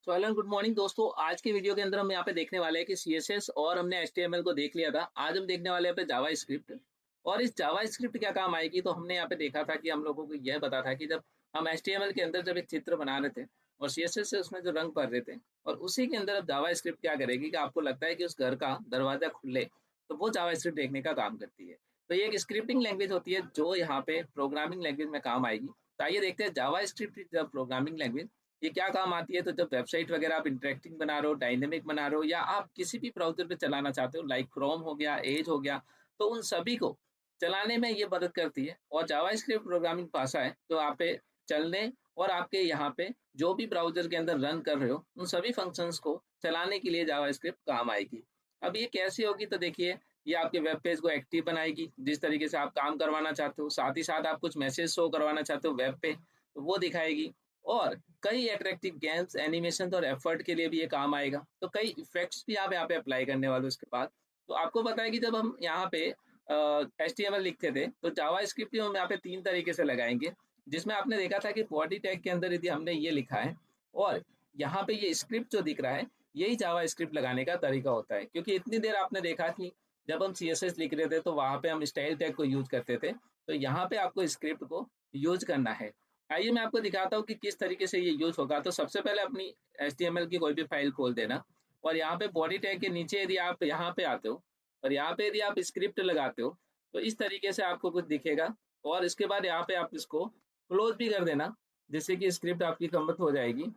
So hello good morning दोस्तों। आज के वीडियो के अंदर हम यहाँ पे देखने वाले हैं कि सीएसएस और हमने एचटीएमएल को देख लिया था। आज हम देखने वाले हैं पे जावा स्क्रिप्ट। और इस जावा स्क्रिप्ट क्या काम आएगी, तो हमने यहाँ पे देखा था कि हम लोगों को यह पता था कि जब हम एचटीएमएल के अंदर जब एक चित्र बना रहे थे और सीएसएस से उसमें जो रंग भर रहे थे, और उसी के अंदर अब जावा स्क्रिप्ट क्या करेगी कि आपको लगता है कि उस घर का दरवाजा खुले, तो वो जावा स्क्रिप्ट देखने का काम करती है। तो ये एक स्क्रिप्टिंग लैंग्वेज होती है जो यहाँ पे प्रोग्रामिंग लैंग्वेज में काम आएगी। तो आइए देखते हैं जावा स्क्रिप्ट जब प्रोग्रामिंग लैंग्वेज ये क्या काम आती है। तो जब वेबसाइट वगैरह आप इंटरेक्टिंग बना रहे हो, डायनेमिक बना रहे हो, या आप किसी भी ब्राउज़र पे चलाना चाहते हो, लाइक क्रोम हो गया, एज हो गया, तो उन सभी को चलाने में ये मदद करती है। और जावास्क्रिप्ट प्रोग्रामिंग भाषा है जो आप पे चलने और आपके यहाँ पे जो भी ब्राउज़र के अंदर रन कर रहे हो, उन सभी फंक्शंस को चलाने के लिए जावास्क्रिप्ट काम आएगी। अब ये कैसे होगी, तो देखिए, ये आपके वेब पेज को एक्टिव बनाएगी, जिस तरीके से आप काम करवाना चाहते हो। साथ ही साथ आप कुछ मैसेज शो करवाना चाहते हो वेब पे, तो वो दिखाएगी। और कई अट्रैक्टिव गेम्स, एनिमेशन और एफर्ट के लिए भी ये काम आएगा। तो कई इफेक्ट्स भी आप यहाँ पे अप्लाई करने वाले हो इसके बाद। तो आपको पता है कि जब हम यहाँ पे HTML लिखते थे, तो जावा स्क्रिप्ट हम यहाँ पे 3 तरीके से लगाएँगे, जिसमें आपने देखा था कि बॉडी टैग के अंदर यदि हमने ये लिखा है और यहाँ पे ये स्क्रिप्ट जो दिख रहा है, यही जावा स्क्रिप्ट लगाने का तरीका होता है। क्योंकि इतनी देर आपने देखा कि जब हम CSS लिख रहे थे, तो वहाँ पे हम स्टाइल टैग को यूज़ करते थे, तो यहाँ पे आपको स्क्रिप्ट को यूज़ करना है। आइए मैं आपको दिखाता हूँ कि किस तरीके से ये यूज़ होगा। तो सबसे पहले अपनी HTML की कोई भी फाइल खोल देना, और यहाँ पे बॉडी टैग के नीचे यदि आप यहाँ पे आते हो और यहाँ पे यदि आप स्क्रिप्ट लगाते हो, तो इस तरीके से आपको कुछ दिखेगा। और इसके बाद यहाँ पे आप इसको क्लोज भी कर देना, जिससे कि स्क्रिप्ट आपकी कम्प्लीट हो जाएगी।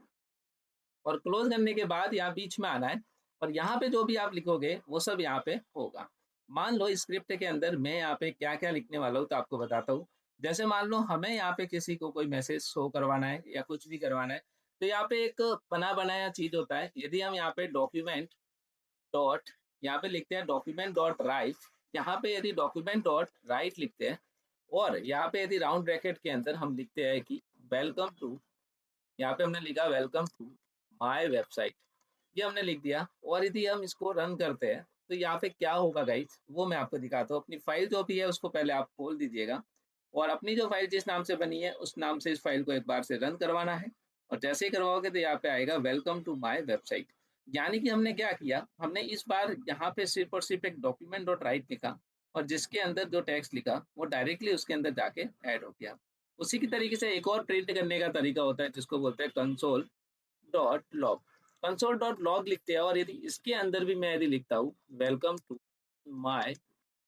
और क्लोज करने के बाद यहाँ बीच में आना है, और यहाँ पे जो भी आप लिखोगे वो सब यहाँ पे होगा। मान लो स्क्रिप्ट के अंदर मैं यहाँ पे क्या क्या लिखने वाला हूँ, तो आपको बताता हूँ। जैसे मान लो हमें यहाँ पे किसी को कोई मैसेज शो करवाना है या कुछ भी करवाना है, तो यहाँ पे एक बना बनाया चीज होता है। यदि हम यहाँ पे डॉक्यूमेंट डॉट, यहाँ पे लिखते हैं डॉक्यूमेंट डॉट राइट, यहाँ पे यदि डॉक्यूमेंट डॉट राइट लिखते हैं, और यहाँ पे यदि राउंड ब्रैकेट के अंदर हम लिखते हैं कि वेलकम टू, यहाँ पे हमने लिखा वेलकम टू माय वेबसाइट, ये हमने लिख दिया। और यदि हम इसको रन करते हैं, तो यहाँ पे क्या होगा गाइस, वो मैं आपको दिखाता हूँ। अपनी फाइल जो भी है उसको पहले आप खोल दीजिएगा, और अपनी जो फाइल जिस नाम से बनी है उस नाम से इस फाइल को एक बार से रन करवाना है। और जैसे ही करवाओगे तो यहाँ पे आएगा वेलकम टू माय वेबसाइट। यानी कि हमने क्या किया, हमने इस बार यहाँ पे सिर्फ और सिर्फ एक डॉक्यूमेंट डॉट राइट लिखा, और जिसके अंदर जो टेक्स्ट लिखा वो डायरेक्टली उसके अंदर जाके ऐड हो गया। उसी की तरीके से एक और प्रिंट करने का तरीका होता है, जिसको बोलते हैं console dot log. Console dot log लिखते हैं, और यदि इसके अंदर भी मैं यदि लिखता हूँ वेलकम टू माय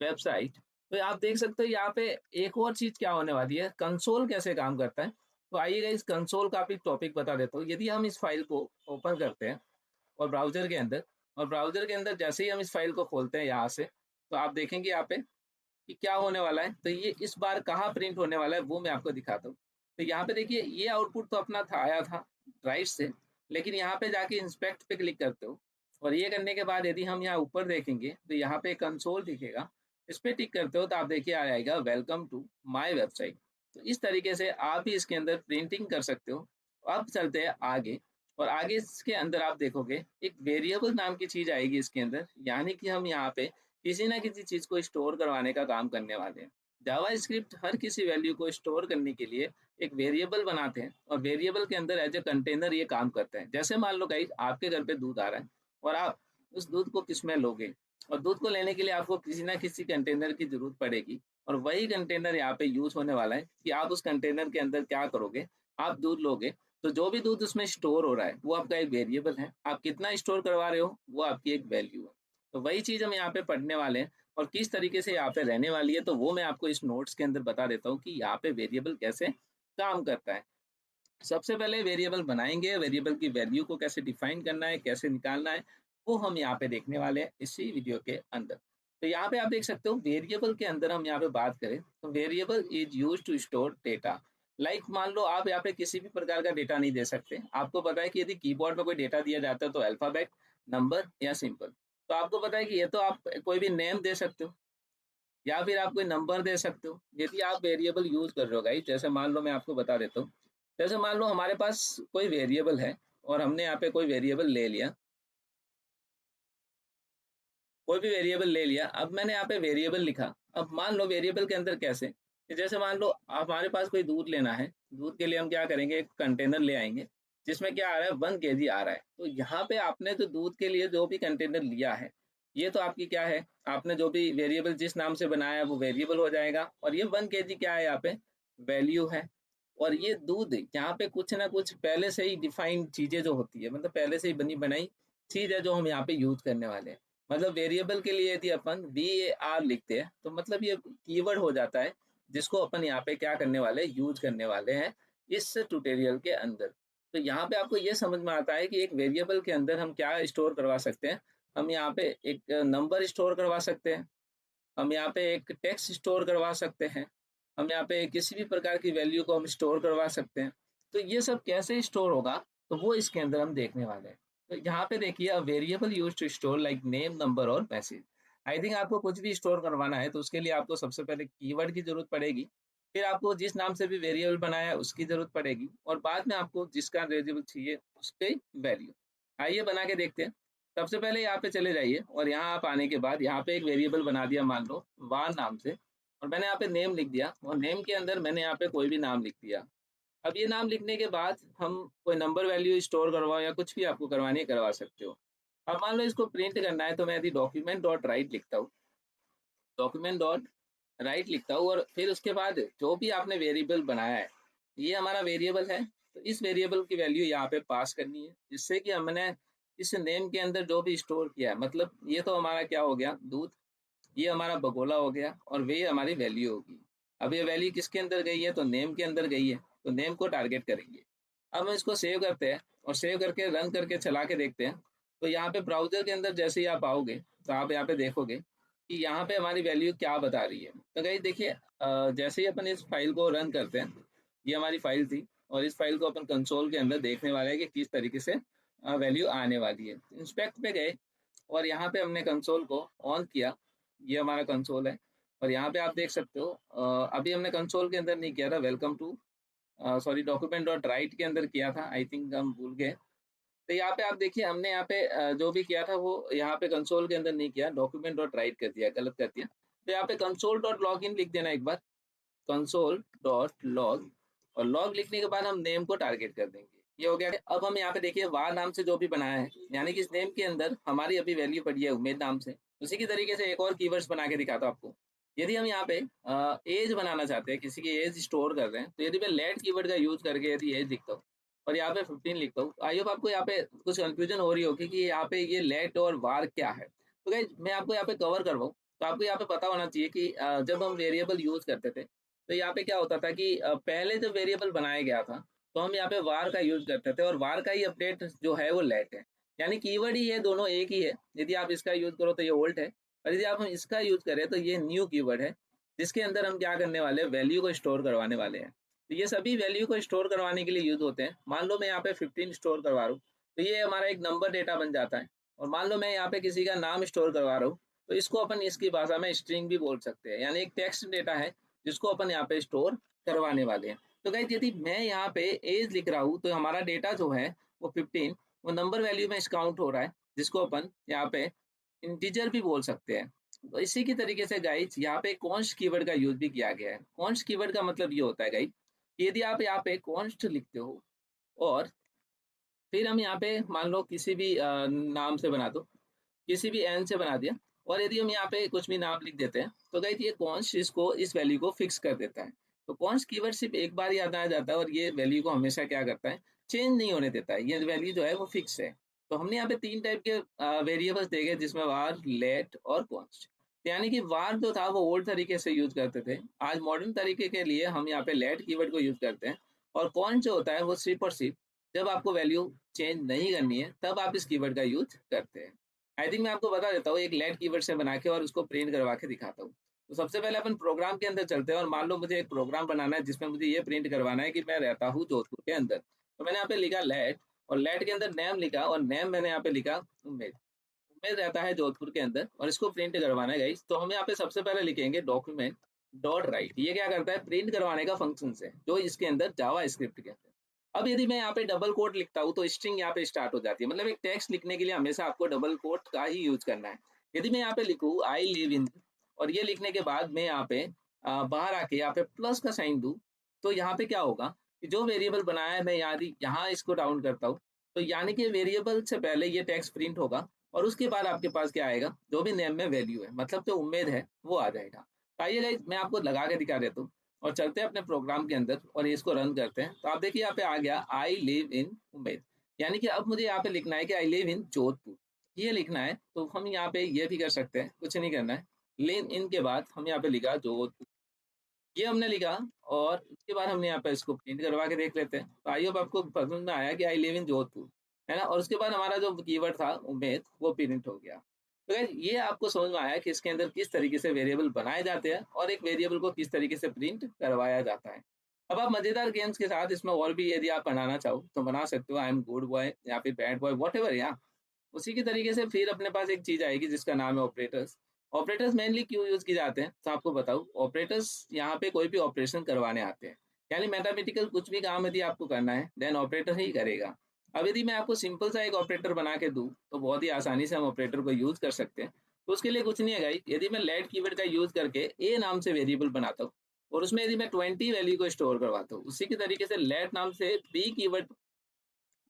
वेबसाइट, तो आप देख सकते हो यहाँ पे एक और चीज क्या होने वाली है, कंसोल कैसे काम करता है। तो आइएगा इस कंसोल का भी टॉपिक बता देता हूँ। यदि हम इस फाइल को ओपन करते हैं और ब्राउजर के अंदर, और ब्राउजर के अंदर जैसे ही हम इस फाइल को खोलते हैं यहाँ से, तो आप देखेंगे यहाँ पे कि क्या होने वाला है। तो ये इस बार कहाँ प्रिंट होने वाला है वो मैं आपको दिखाता हूँ। तो यहाँ पे देखिए, ये आउटपुट तो अपना था, आया था राइट से, लेकिन यहाँ पे जाके इंस्पेक्ट पे क्लिक करते हो, और ये करने के बाद यदि हम यहाँ ऊपर देखेंगे तो यहाँ पे कंसोल दिखेगा, इस पे टिक करते हो तो आप देखिए आ जाएगा वेलकम टू माय वेबसाइट। तो इस तरीके से आप भी इसके अंदर प्रिंटिंग कर सकते हो। अब चलते हैं आगे, और आगे इसके अंदर आप देखोगे एक वेरिएबल नाम की चीज आएगी इसके अंदर, यानी कि हम यहाँ पे किसी ना किसी चीज को स्टोर करवाने का काम करने वाले हैं। जावा स्क्रिप्ट हर किसी वैल्यू को स्टोर करने के लिए एक वेरिएबल बनाते हैं, और वेरिएबल के अंदर एज ए कंटेनर ये काम करते हैं। जैसे मान लो गाइस, आपके घर पे दूध आ रहा है, और आप उस दूध को किस में लोगे, और दूध को लेने के लिए आपको किसी ना किसी कंटेनर की जरूरत पड़ेगी। और वही कंटेनर यहाँ पे यूज होने वाला है कि आप उस कंटेनर के अंदर क्या करोगे, आप दूध लोगे, तो जो भी दूध उसमें स्टोर हो रहा है वो आपका एक वेरिएबल है। आप कितना स्टोर करवा रहे हो वो आपकी एक वैल्यू है। तो वही चीज हम यहाँ पे पढ़ने वाले हैं, और किस तरीके से यहाँ पे रहने वाली है, तो वो मैं आपको इस नोट्स के अंदर बता देता हूँ कि यहाँ पे वेरिएबल कैसे काम करता है। सबसे पहले वेरिएबल बनाएंगे, वेरिएबल की वैल्यू को कैसे डिफाइन करना है, कैसे निकालना है, वो हम यहाँ पे देखने वाले हैं इसी वीडियो के अंदर। तो यहाँ पे आप देख सकते हो वेरिएबल के अंदर हम यहाँ पे बात करें, तो variable is use to store data. Like मान लो आप यहाँ पे किसी भी प्रकार का डेटा नहीं दे सकते। आपको पता है कि यदि कीबोर्ड में कोई डेटा दिया जाता है तो अल्फाबेट, नंबर या सिंबल। तो आपको पता है कि ये तो आप कोई भी नेम दे सकते हो, या फिर आप कोई नंबर दे सकते हो। यदि आप वेरिएबल यूज कर रहे हो गाइस, जैसे मान लो मैं आपको बता देता हूँ। जैसे मान लो हमारे पास कोई वेरिएबल है, और हमने यहाँ पे कोई वेरिएबल ले लिया, कोई भी वेरिएबल ले लिया। अब मैंने यहाँ पे वेरिएबल लिखा। अब मान लो वेरिएबल के अंदर कैसे, कि जैसे मान लो हमारे पास कोई दूध लेना है, दूध के लिए हम क्या करेंगे, एक कंटेनर ले आएंगे, जिसमें क्या आ रहा है 1 केजी आ रहा है। तो यहाँ पे आपने जो दूध के लिए जो भी कंटेनर लिया है, ये तो आपकी क्या है, आपने जो भी वेरिएबल जिस नाम से बनाया है वो वेरिएबल हो जाएगा, और ये 1 केजी क्या है यहाँ पे, वैल्यू है। और ये दूध यहाँ पे कुछ ना कुछ पहले से ही डिफाइंड चीजें जो होती है, मतलब पहले से ही बनी बनाई चीज है जो हम यहाँ पे यूज करने वाले हैं। मतलब वेरिएबल के लिए यदि अपन VAR लिखते हैं तो मतलब ये कीवर्ड हो जाता है, जिसको अपन यहाँ पे क्या करने वाले हैं, यूज करने वाले हैं इस ट्यूटोरियल के अंदर। तो यहाँ पे आपको ये समझ में आता है कि एक वेरिएबल के अंदर हम क्या स्टोर करवा सकते हैं। हम यहाँ पे एक नंबर स्टोर करवा सकते हैं, हम यहाँ पे एक टेक्स्ट स्टोर करवा सकते हैं, हम यहाँ पे किसी भी प्रकार की वैल्यू को हम स्टोर करवा सकते हैं। तो ये सब कैसे स्टोर होगा, तो वो इसके अंदर हम देखने वाले हैं। तो यहाँ पे देखिए, a variable used to store like name, number और मैसेज। आई थिंक आपको कुछ भी स्टोर करवाना है तो उसके लिए आपको सबसे पहले कीवर्ड की जरूरत पड़ेगी, फिर आपको जिस नाम से भी वेरिएबल बनाया है उसकी जरूरत पड़ेगी, और बाद में आपको जिसका वेरिएबल चाहिए उसके वैल्यू। आइए बना के देखते हैं। सबसे पहले यहाँ पे चले जाइए, और यहाँ आप आने के बाद यहाँ पे एक वेरिएबल बना दिया, मान लो वार नाम से, और मैंने यहाँ पे नेम लिख दिया, और नेम के अंदर मैंने यहाँ पे कोई भी नाम लिख दिया। अब ये नाम लिखने के बाद हम कोई नंबर वैल्यू स्टोर करवाओ या कुछ भी आपको करवानी है करवा सकते हो। अब मान लो इसको प्रिंट करना है, तो मैं यदि डॉक्यूमेंट डॉट राइट लिखता हूँ, डॉक्यूमेंट डॉट राइट लिखता हूँ, और फिर उसके बाद जो भी आपने वेरिएबल बनाया है, ये हमारा वेरिएबल है, तो इस वेरिएबल की वैल्यू यहाँ पे पास करनी है, जिससे कि हमने इस नेम के अंदर जो भी स्टोर किया है, मतलब ये तो हमारा क्या हो गया, दूध, ये हमारा बगोला हो गया, और वे हमारी वैल्यू होगी। अब ये वैल्यू किसके अंदर गई है, तो नेम के अंदर गई है, तो नेम को टारगेट करेंगे। अब हम इसको सेव करते हैं, और सेव करके रन करके चला के देखते हैं। तो यहाँ पे ब्राउजर के अंदर जैसे ही आप आओगे, तो आप यहाँ पे देखोगे कि यहाँ पे हमारी वैल्यू क्या बता रही है। तो गाइस देखिए, जैसे ही अपन इस फाइल को रन करते हैं, ये हमारी फाइल थी, और इस फाइल को अपन कंसोल के अंदर देखने वाले हैं कि किस तरीके से वैल्यू आने वाली है। इंस्पेक्ट पे गए, और यहाँ पे हमने कंसोल को ऑन किया, ये हमारा कंसोल है, और यहाँ पे आप देख सकते हो, अभी हमने कंसोल के अंदर नहीं किया था, welcome to sorry document dot write के अंदर किया था, आई थिंक हम भूल गए। तो यहाँ पे आप देखिए, हमने यहाँ पे जो भी किया था वो यहाँ पे कंसोल के अंदर नहीं किया, डॉक्यूमेंट डॉट राइट कर दिया, गलत कर दिया। तो यहाँ पे कंसोल डॉट लॉग इन लिख देना एक बार, कंसोल डॉट लॉग, और लॉग लिखने के बाद हम नेम को टारगेट कर देंगे। ये हो गया। अब हम यहाँ पे देखिए वार नाम से जो भी बनाया है, यानी कि इस नेम के अंदर हमारी अभी वैल्यू पड़ी है उमेद नाम से। उसी की तरीके से एक और कीवर्ड्स बना के दिखाता हूँ आपको। यदि हम यहाँ पे एज बनाना चाहते हैं, किसी की एज स्टोर कर रहे हैं, तो यदि मैं लेट कीवर्ड का यूज करके यदि एज लिखता हूँ, और यहाँ पे 15 लिखता हूँ, आई होप आपको यहाँ पे कुछ कंफ्यूजन हो रही होगी कि यहाँ पे ये लेट और वार क्या है। तो गाइस मैं आपको यहाँ पे कवर करवाऊँ, तो आपको यहाँ पे पता होना चाहिए कि जब हम वेरिएबल यूज करते थे, तो यहाँ पे क्या होता था कि पहले जब वेरिएबल बनाया गया था, तो हम यहाँ पे वार का यूज करते थे, और वार का ही अपडेट जो है वो लेट है, यानी कीवर्ड ही है, दोनों एक ही है। यदि आप इसका यूज करो तो ये ओल्ड है, और यदि आप हम इसका यूज करें तो ये न्यू कीवर्ड है, जिसके अंदर हम क्या करने वाले हैं, वैल्यू को स्टोर करवाने वाले हैं। तो ये सभी वैल्यू को स्टोर करवाने के लिए यूज होते हैं। मान लो मैं यहाँ पे 15 स्टोर करवा रहा हूँ, तो ये हमारा एक नंबर डेटा बन जाता है। और मान लो मैं यहाँ पे किसी का नाम स्टोर करवा रहा हूँ, तो इसको अपन इसकी भाषा में स्ट्रिंग भी बोल सकते हैं, यानी एक टेक्स्ट डेटा है जिसको अपन यहाँ पे स्टोर करवाने वाले हैं। तो गाइस यदि मैं यहाँ पे एज लिख रहा हूँ, तो हमारा डेटा जो है वो 15, वो नंबर वैल्यू में काउंट हो रहा है, जिसको अपन यहाँ पे इंटीजर भी बोल सकते हैं। तो इसी की तरीके से गाइस यहाँ पे कॉन्स्ट कीवर्ड का यूज भी किया गया है। कॉन्स्ट कीवर्ड का मतलब ये होता है गाइस, यदि आप यहाँ पे कॉन्स्ट लिखते हो, और फिर हम यहाँ पे मान लो किसी भी नाम से बना दो, किसी भी एन से बना दिया, और यदि हम यहाँ पे कुछ भी नाम लिख देते हैं, तो गाइस ये कॉन्स्ट इसको इस वैल्यू को फिक्स कर देता है। तो कॉन्स्ट कीवर्ड सिर्फ एक बार याद आ जाता है, और ये वैल्यू को हमेशा क्या करता है, चेंज नहीं होने देता है, ये वैल्यू जो है वो फिक्स है। तो हमने यहाँ पे 3 टाइप के वेरिएबल्स देखे, जिसमें वार, लेट और कॉन्स्ट। यानी कि वार जो था वो ओल्ड तरीके से यूज करते थे, आज मॉडर्न तरीके के लिए हम यहाँ पे लेट कीवर्ड को यूज करते हैं। और कॉन्स्ट जो होता है वो सिर्फ और सिर्फ जब आपको वैल्यू चेंज नहीं करनी है, तब आप इस कीवर्ड का यूज करते हैं। आई थिंक मैं आपको बता देता हूँ एक लेट कीवर्ड से बना के, और उसको प्रिंट करवा के दिखाता हूँ। तो सबसे पहले अपन प्रोग्राम के अंदर चलते हैं, और मान लो मुझे एक प्रोग्राम बनाना है जिसमें मुझे ये प्रिंट करवाना है कि मैं रहता हूँ जोधपुर के अंदर। तो मैंने यहाँ पे लिखा लेट, और लेट के अंदर नेम लिखा, और नेम मैंने यहाँ पे लिखा उमेद। उमेद रहता है जोधपुर के अंदर, और इसको प्रिंट करवाना है गाइस। तो हम यहाँ पे सबसे पहले लिखेंगे डॉक्यूमेंट डॉट राइट। ये क्या करता है, प्रिंट करवाने का फंक्शन है जो इसके अंदर जावा स्क्रिप्ट के अंदर। अब यदि मैं यहाँ पे डबल कोट लिखता हूँ, तो स्ट्रिंग यहाँ पे स्टार्ट हो जाती है। मतलब एक टेक्स्ट लिखने के लिए हमेशा आपको डबल कोट का ही यूज करना है। यदि मैं यहाँ पे लिखूँ आई लिव इन, और ये लिखने के बाद मैं यहाँ पे बाहर आके यहाँ पे प्लस का साइन दूं, तो यहाँ पे क्या होगा, कि जो वेरिएबल बनाया है मैं यहाँ इसको डाउन करता हूँ, तो यानी कि वेरिएबल से पहले ये टेक्स्ट प्रिंट होगा और उसके बाद आपके पास क्या आएगा, जो भी नेम में वैल्यू है, मतलब जो उम्मीद है वो आ जाएगा। तो आइए गाइस मैं आपको लगा के दिखा देता हूँ और चलते हैं अपने प्रोग्राम के अंदर और इसको रन करते हैं। तो आप देखिए यहाँ पे आ गया आई लिव इन उम्मेद, यानी कि अब मुझे यहाँ पे लिखना है कि आई लिव इन जोधपुर, ये लिखना है। तो हम यहाँ पे ये भी कर सकते हैं, कुछ नहीं करना है, लिव इन के बाद हम यहाँ पे लिखा जोधपुर, ये हमने लिखा और उसके बाद हमने यहाँ पे इसको प्रिंट करवा के देख लेते हैं। तो आई होप आपको समझ में आया कि आई लिव इन जोधपुर, है ना। और उसके बाद हमारा जो कीवर्ड था उम्मीद वो प्रिंट हो गया। तो guys, ये आपको समझ में आया कि इसके अंदर किस तरीके से वेरिएबल बनाए जाते हैं और एक वेरिएबल को किस तरीके से प्रिंट करवाया जाता है। अब आप मजेदार गेम्स के साथ इसमें और भी यदि आप बनाना चाहो तो बना सकते हो, आई एम गुड बॉय या फिर बैड बॉय वॉट एवर। या उसी की तरीके से फिर अपने पास एक चीज आएगी जिसका नाम है ऑपरेटर्स। ऑपरेटर्स मेनली क्यों यूज किए जाते हैं तो आपको बताऊं, ऑपरेटर्स यहाँ पे कोई भी ऑपरेशन करवाने आते हैं, यानी मैथमेटिकल कुछ भी काम यदि आपको करना है देन ऑपरेटर ही करेगा। अब यदि मैं आपको सिंपल सा एक ऑपरेटर बना के दूं तो बहुत ही आसानी से हम ऑपरेटर को यूज कर सकते हैं। तो उसके लिए कुछ नहीं है गाइस, यदि मैं लेट कीवर्ड का यूज करके ए नाम से वेरिएबल बनाता हूँ और उसमें यदि मैं 20 वैल्यू को स्टोर करवाता हूँ, उसी की तरीके से लेट नाम से बी कीवर्ड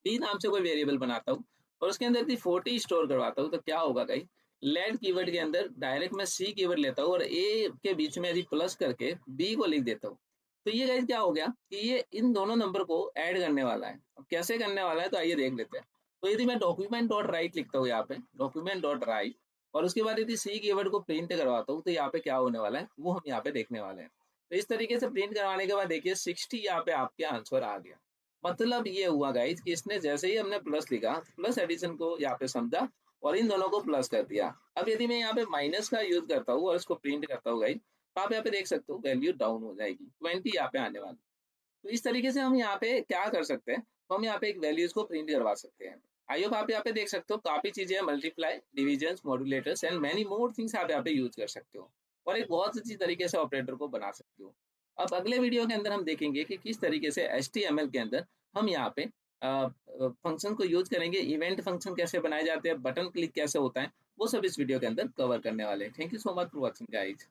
बी नाम से कोई वेरिएबल बनाता हूँ और उसके अंदर यदि 40 स्टोर करवाता हूँ तो क्या होगा गाइस, लेट कीवर्ड के अंदर डायरेक्ट मैं सी कीवर्ड लेता हूँ और ए के बीच में यदि प्लस करके बी को लिख देता हूँ। तो ये गाइस क्या हो गया कि ये इन दोनों नंबर को ऐड करने वाला है। अब कैसे करने वाला है तो आइए देख लेते हैं। तो यदि मैं डॉक्यूमेंट डॉट राइट लिखता हूँ यहाँ पे, डॉक्यूमेंट डॉट राइट, और उसके बाद यदि सी कीवर्ड को प्रिंट करवाता हूँ तो यहाँ पे क्या होने वाला है वो हम यहाँ पे देखने वाले हैं। तो इस तरीके से प्रिंट करवाने के बाद देखिए 60 यहाँ पे आपके आंसर आ गया। मतलब ये हुआ गाइज कि इसने जैसे ही हमने प्लस लिखा, प्लस एडिशन को यहाँ पे समझा और इन दोनों को प्लस कर दिया। अब यदि मैं यहाँ पे माइनस का यूज करता हूँ और इसको प्रिंट करता हूँ गाइज, तो आप यहाँ पे देख सकते हो वैल्यू डाउन हो जाएगी, 20 यहाँ पे आने वाली। तो इस तरीके से हम यहाँ पे क्या कर सकते हैं, तो हम यहाँ पे एक वैल्यूज को प्रिंट करवा सकते हैं। आई होप आप यहाँ पे देख सकते हो काफी चीजें, multiply, division, modulators and many more things आप यहाँ पे यूज कर सकते हो और एक बहुत अच्छी तरीके से ऑपरेटर को बना सकते हो। अब अगले वीडियो के अंदर हम देखेंगे कि किस तरीके से HTML के अंदर हम यहाँ पे फंक्शन को यूज करेंगे, इवेंट फंक्शन कैसे बनाए जाते हैं, बटन क्लिक कैसे होता है, वो सब इस वीडियो के अंदर कवर करने वाले हैं। Thank you so much for watching guys.